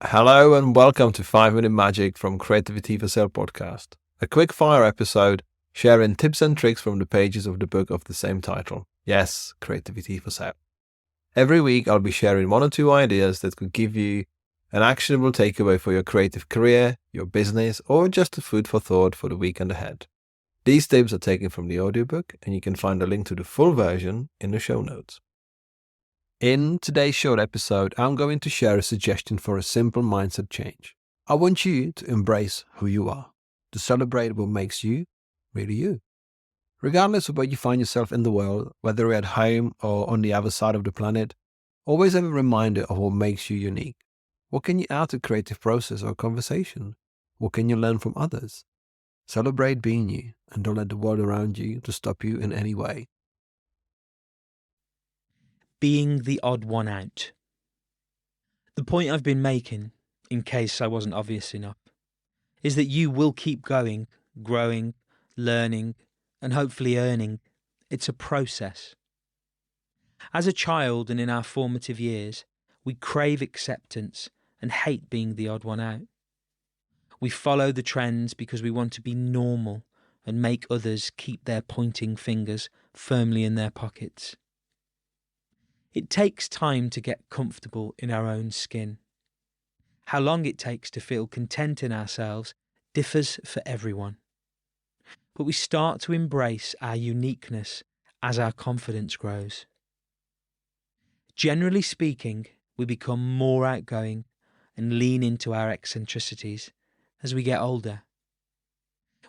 Hello and welcome to 5 Minute Magic from Creativity for Sale podcast, a quick fire episode sharing tips and tricks from the pages of the book of the same title. Yes, Creativity for Sale. Every week I'll be sharing one or two ideas that could give you an actionable takeaway for your creative career, your business, or just a food for thought for the weekend ahead. These tips are taken from the audiobook and you can find a link to the full version in the show notes. In today's short episode, I'm going to share a suggestion for a simple mindset change. I want you to embrace who you are, to celebrate what makes you really you. Regardless of where you find yourself in the world, whether you're at home or on the other side of the planet, always have a reminder of what makes you unique. What can you add to creative process or conversation? What can you learn from others? Celebrate being you and don't let the world around you to stop you in any way. Being the odd one out. The point I've been making, in case I wasn't obvious enough, is that you will keep going, growing, learning, and hopefully earning. It's a process. As a child and in our formative years, we crave acceptance and hate being the odd one out. We follow the trends because we want to be normal and make others keep their pointing fingers firmly in their pockets. It takes time to get comfortable in our own skin. How long it takes to feel content in ourselves differs for everyone. But we start to embrace our uniqueness as our confidence grows. Generally speaking, we become more outgoing and lean into our eccentricities as we get older.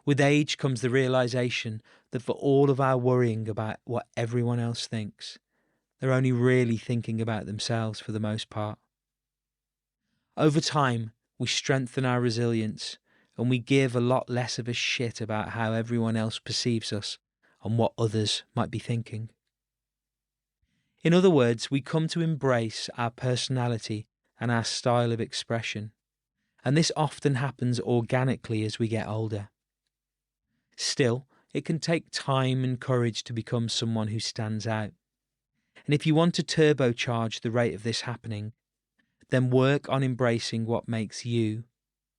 With age comes the realization that for all of our worrying about what everyone else thinks, they're only really thinking about themselves for the most part. Over time, we strengthen our resilience and we give a lot less of a shit about how everyone else perceives us and what others might be thinking. In other words, we come to embrace our personality and our style of expression, and this often happens organically as we get older. Still, it can take time and courage to become someone who stands out. And if you want to turbocharge the rate of this happening, then work on embracing what makes you,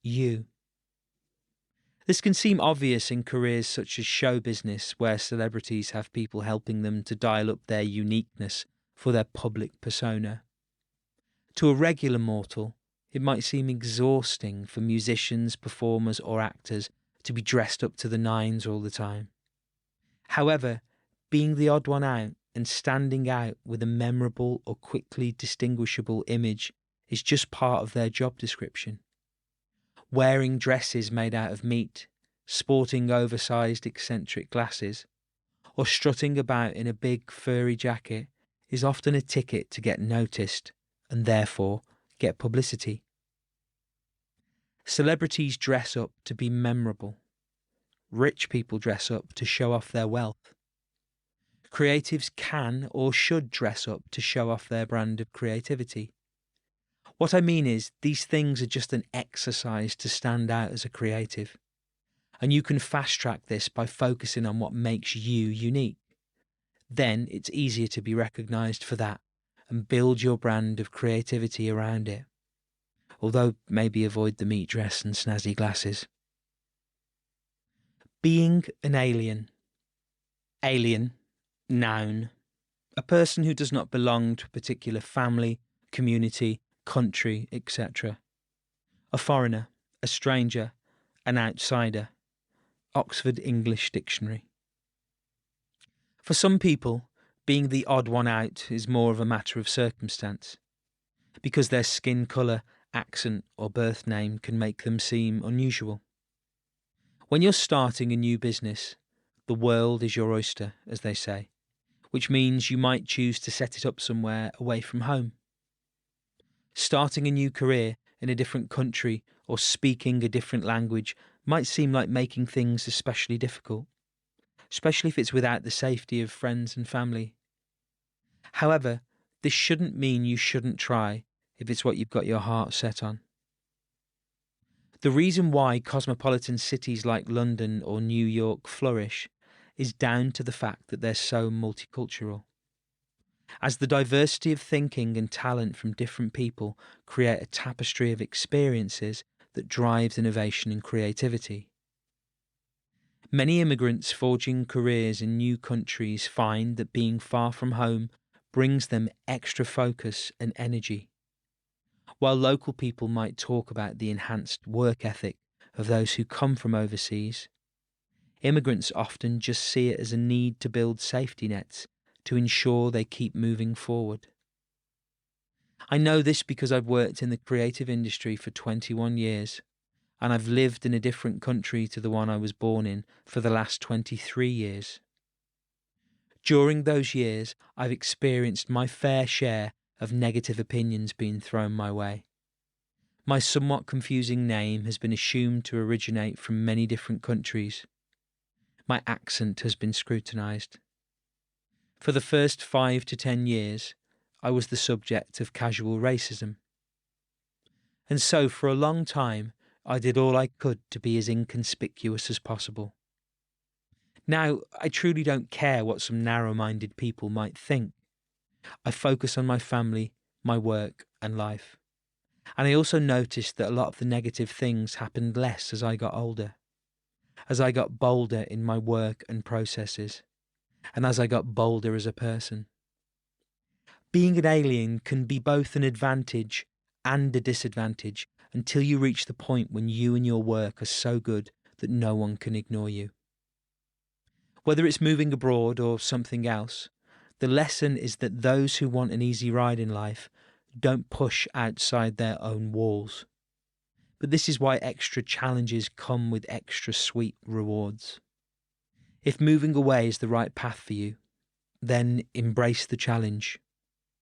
you. This can seem obvious in careers such as show business, where celebrities have people helping them to dial up their uniqueness for their public persona. To a regular mortal, it might seem exhausting for musicians, performers, or actors to be dressed up to the nines all the time. However, being the odd one out and standing out with a memorable or quickly distinguishable image is just part of their job description. Wearing dresses made out of meat, sporting oversized eccentric glasses, or strutting about in a big furry jacket is often a ticket to get noticed and therefore get publicity. Celebrities dress up to be memorable. Rich people dress up to show off their wealth. Creatives can or should dress up to show off their brand of creativity. What I mean is, these things are just an exercise to stand out as a creative. And you can fast track this by focusing on what makes you unique. Then it's easier to be recognised for that and build your brand of creativity around it. Although maybe avoid the meat dress and snazzy glasses. Being an alien. Alien. Noun. A person who does not belong to a particular family, community, country, etc. A foreigner, a stranger, an outsider. Oxford English Dictionary. For some people, being the odd one out is more of a matter of circumstance, because their skin colour, accent or birth name can make them seem unusual. When you're starting a new business, the world is your oyster, as they say, which means you might choose to set it up somewhere away from home. Starting a new career in a different country or speaking a different language might seem like making things especially difficult, especially if it's without the safety of friends and family. However, this shouldn't mean you shouldn't try if it's what you've got your heart set on. The reason why cosmopolitan cities like London or New York flourish is down to the fact that they're so multicultural. as the diversity of thinking and talent from different people create a tapestry of experiences that drives innovation and creativity. Many immigrants forging careers in new countries find that being far from home brings them extra focus and energy. While local people might talk about the enhanced work ethic of those who come from overseas, immigrants often just see it as a need to build safety nets to ensure they keep moving forward. I know this because I've worked in the creative industry for 21 years, and I've lived in a different country to the one I was born in for the last 23 years. During those years, I've experienced my fair share of negative opinions being thrown my way. My somewhat confusing name has been assumed to originate from many different countries. My accent has been scrutinised. For the first 5 to 10 years, I was the subject of casual racism. And so for a long time, I did all I could to be as inconspicuous as possible. Now, I truly don't care what some narrow-minded people might think. I focus on my family, my work, and life. And I also noticed that a lot of the negative things happened less as I got older, as I got bolder in my work and processes, and as I got bolder as a person. Being an alien can be both an advantage and a disadvantage until you reach the point when you and your work are so good that no one can ignore you. Whether it's moving abroad or something else, the lesson is that those who want an easy ride in life don't push outside their own walls. But this is why extra challenges come with extra sweet rewards. If moving away is the right path for you, then embrace the challenge.